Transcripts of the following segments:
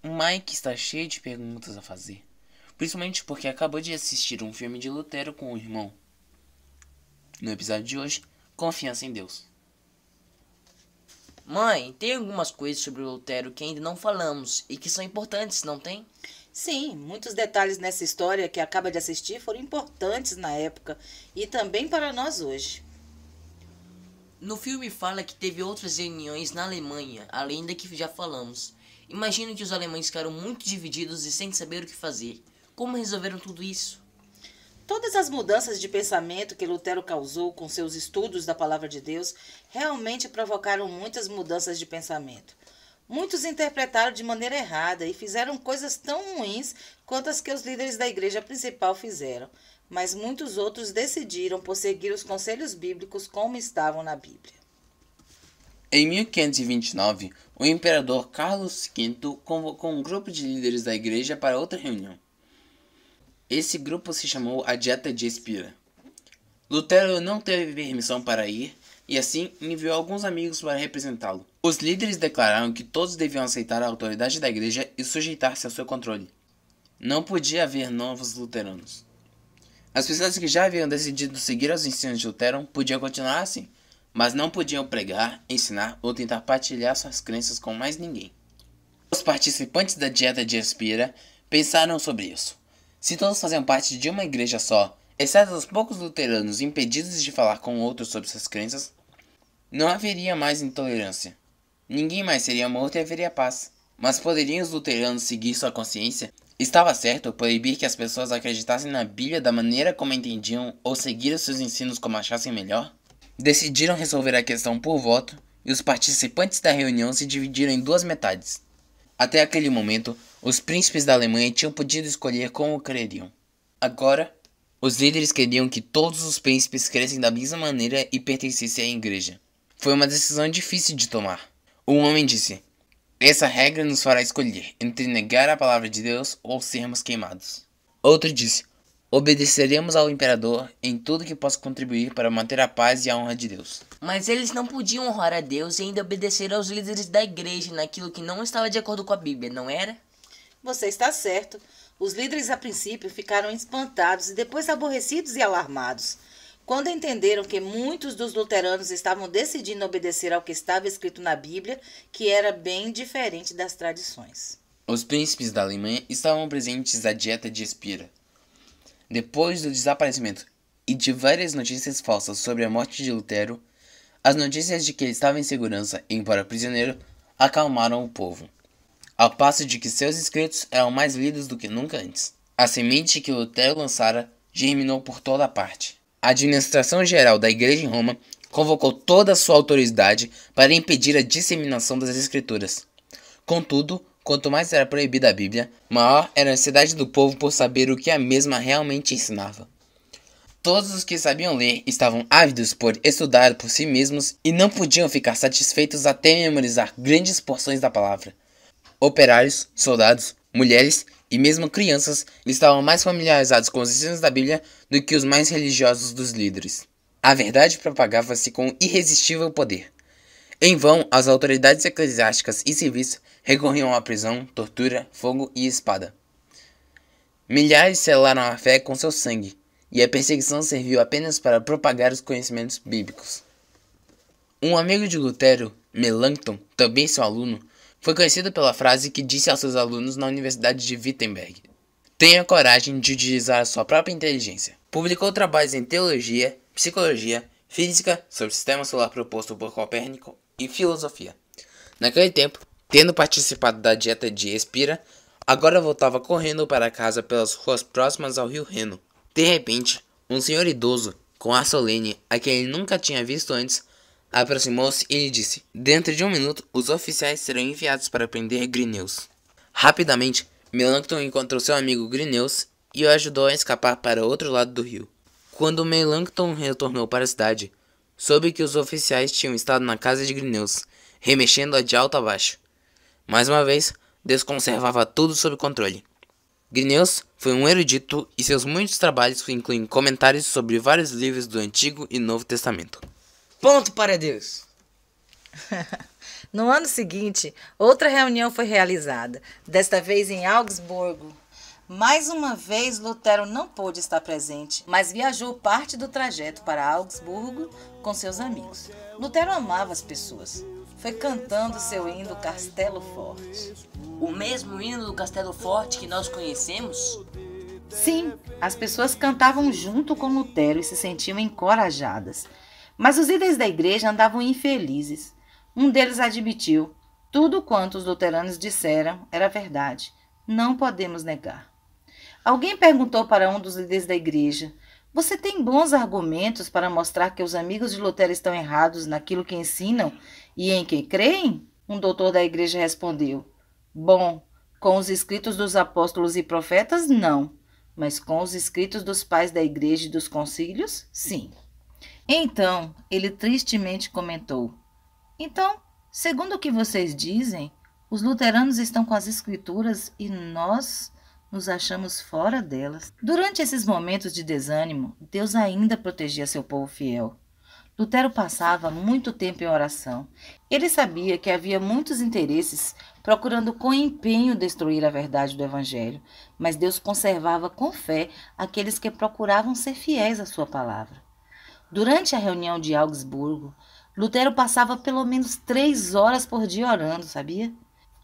O Mike está cheio de perguntas a fazer, principalmente porque acabou de assistir um filme de Lutero com o irmão. No episódio de hoje, confiança em Deus. Mãe, tem algumas coisas sobre o Lutero que ainda não falamos e que são importantes, não tem? Sim, muitos detalhes nessa história que acaba de assistir foram importantes na época e também para nós hoje. No filme fala que teve outras reuniões na Alemanha, além da que já falamos. Imagino que os alemães ficaram muito divididos e sem saber o que fazer. Como resolveram tudo isso? Todas as mudanças de pensamento que Lutero causou com seus estudos da Palavra de Deus realmente provocaram muitas mudanças de pensamento. Muitos interpretaram de maneira errada e fizeram coisas tão ruins quanto as que os líderes da igreja principal fizeram, mas muitos outros decidiram por seguir os conselhos bíblicos como estavam na Bíblia. Em 1529, o imperador Carlos V convocou um grupo de líderes da igreja para outra reunião. Esse grupo se chamou a Dieta de Espira. Lutero não teve permissão para ir e assim enviou alguns amigos para representá-lo. Os líderes declararam que todos deviam aceitar a autoridade da igreja e sujeitar-se ao seu controle. Não podia haver novos luteranos. As pessoas que já haviam decidido seguir os ensinos de Lutero podiam continuar assim, mas não podiam pregar, ensinar ou tentar partilhar suas crenças com mais ninguém. Os participantes da Dieta de Espira pensaram sobre isso. Se todos faziam parte de uma igreja só, exceto os poucos luteranos impedidos de falar com outros sobre suas crenças, não haveria mais intolerância. Ninguém mais seria morto e haveria paz. Mas poderiam os luteranos seguir sua consciência? Estava certo proibir que as pessoas acreditassem na Bíblia da maneira como entendiam ou seguir os seus ensinos como achassem melhor? Decidiram resolver a questão por voto e os participantes da reunião se dividiram em duas metades. Até aquele momento, os príncipes da Alemanha tinham podido escolher como creriam. Agora, os líderes queriam que todos os príncipes crescem da mesma maneira e pertencessem à igreja. Foi uma decisão difícil de tomar. Um homem disse: "Essa regra nos fará escolher entre negar a palavra de Deus ou sermos queimados." Outro disse: "Obedeceremos ao imperador em tudo que possa contribuir para manter a paz e a honra de Deus." Mas eles não podiam honrar a Deus e ainda obedecer aos líderes da igreja naquilo que não estava de acordo com a Bíblia, não era? Você está certo. Os líderes a princípio ficaram espantados e depois aborrecidos e alarmados, quando entenderam que muitos dos luteranos estavam decidindo obedecer ao que estava escrito na Bíblia, que era bem diferente das tradições. Os príncipes da Alemanha estavam presentes à Dieta de Espira. Depois do desaparecimento e de várias notícias falsas sobre a morte de Lutero, as notícias de que ele estava em segurança, embora prisioneiro, acalmaram o povo, ao passo de que seus escritos eram mais lidos do que nunca antes. A semente que Lutero lançara germinou por toda parte. A administração geral da igreja em Roma convocou toda a sua autoridade para impedir a disseminação das escrituras. Contudo, quanto mais era proibida a Bíblia, maior era a ansiedade do povo por saber o que a mesma realmente ensinava. Todos os que sabiam ler estavam ávidos por estudar por si mesmos e não podiam ficar satisfeitos até memorizar grandes porções da palavra. Operários, soldados, mulheres e mesmo crianças estavam mais familiarizados com os ensinos da Bíblia do que os mais religiosos dos líderes. A verdade propagava-se com irresistível poder. Em vão, as autoridades eclesiásticas e civis recorriam à prisão, tortura, fogo e espada. Milhares selaram a fé com seu sangue, e a perseguição serviu apenas para propagar os conhecimentos bíblicos. Um amigo de Lutero, Melanchthon, também seu aluno, foi conhecido pela frase que disse aos seus alunos na Universidade de Wittenberg: "Tenha coragem de utilizar a sua própria inteligência." Publicou trabalhos em teologia, psicologia, física, sobre o sistema solar proposto por Copérnico e filosofia. Naquele tempo, tendo participado da Dieta de Espira, agora voltava correndo para casa pelas ruas próximas ao rio Reno. De repente, um senhor idoso, com ar solene, a quem ele nunca tinha visto antes, aproximou-se e lhe disse: "Dentro de 1 minuto, os oficiais serão enviados para prender Grineus." Rapidamente, Melanchthon encontrou seu amigo Grineus e o ajudou a escapar para o outro lado do rio. Quando Melanchthon retornou para a cidade, soube que os oficiais tinham estado na casa de Grineus, remexendo-a de alto a baixo. Mais uma vez, Deus conservava tudo sob controle. Grineus foi um erudito e seus muitos trabalhos incluem comentários sobre vários livros do Antigo e Novo Testamento. Ponto para Deus! No ano seguinte, outra reunião foi realizada, desta vez em Augsburgo. Mais uma vez, Lutero não pôde estar presente, mas viajou parte do trajeto para Augsburgo com seus amigos. Lutero amava as pessoas. Foi cantando seu hino Castelo Forte. O mesmo hino do Castelo Forte que nós conhecemos? Sim, as pessoas cantavam junto com Lutero e se sentiam encorajadas. Mas os líderes da igreja andavam infelizes. Um deles admitiu: tudo quanto os luteranos disseram era verdade. Não podemos negar. Alguém perguntou para um dos líderes da igreja: você tem bons argumentos para mostrar que os amigos de Lutero estão errados naquilo que ensinam e em que creem? Um doutor da igreja respondeu: bom, com os escritos dos apóstolos e profetas, não. Mas com os escritos dos pais da igreja e dos concílios, sim. Então, ele tristemente comentou: então, segundo o que vocês dizem, os luteranos estão com as escrituras e nós nos achamos fora delas. Durante esses momentos de desânimo, Deus ainda protegia seu povo fiel. Lutero passava muito tempo em oração. Ele sabia que havia muitos interesses procurando com empenho destruir a verdade do Evangelho, mas Deus conservava com fé aqueles que procuravam ser fiéis à sua palavra. Durante a reunião de Augsburgo, Lutero passava pelo menos 3 horas por dia orando, sabia?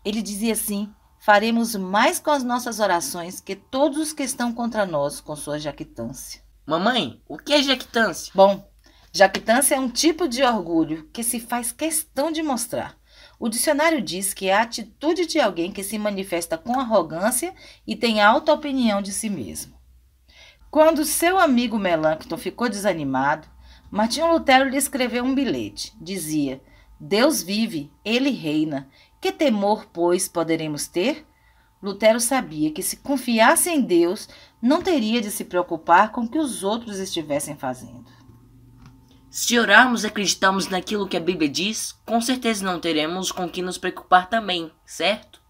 Ele dizia assim: faremos mais com as nossas orações que todos os que estão contra nós com sua jactância. Mamãe, o que é jactância? Bom, jactância é um tipo de orgulho que se faz questão de mostrar. O dicionário diz que é a atitude de alguém que se manifesta com arrogância e tem alta opinião de si mesmo. Quando seu amigo Melancton ficou desanimado, Martinho Lutero lhe escreveu um bilhete. Dizia: Deus vive, ele reina. Que temor, pois, poderemos ter? Lutero sabia que se confiasse em Deus, não teria de se preocupar com o que os outros estivessem fazendo. Se orarmos e acreditarmos naquilo que a Bíblia diz, com certeza não teremos com que nos preocupar também, certo?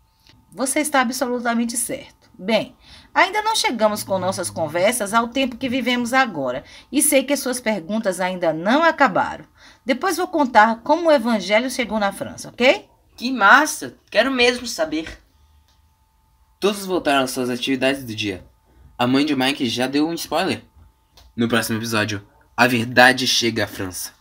Você está absolutamente certo. Bem, ainda não chegamos com nossas conversas ao tempo que vivemos agora, e sei que suas perguntas ainda não acabaram. Depois vou contar como o Evangelho chegou na França, ok? Que massa! Quero mesmo saber. Todos voltaram às suas atividades do dia. A mãe de Mike já deu um spoiler. No próximo episódio, a verdade chega à França.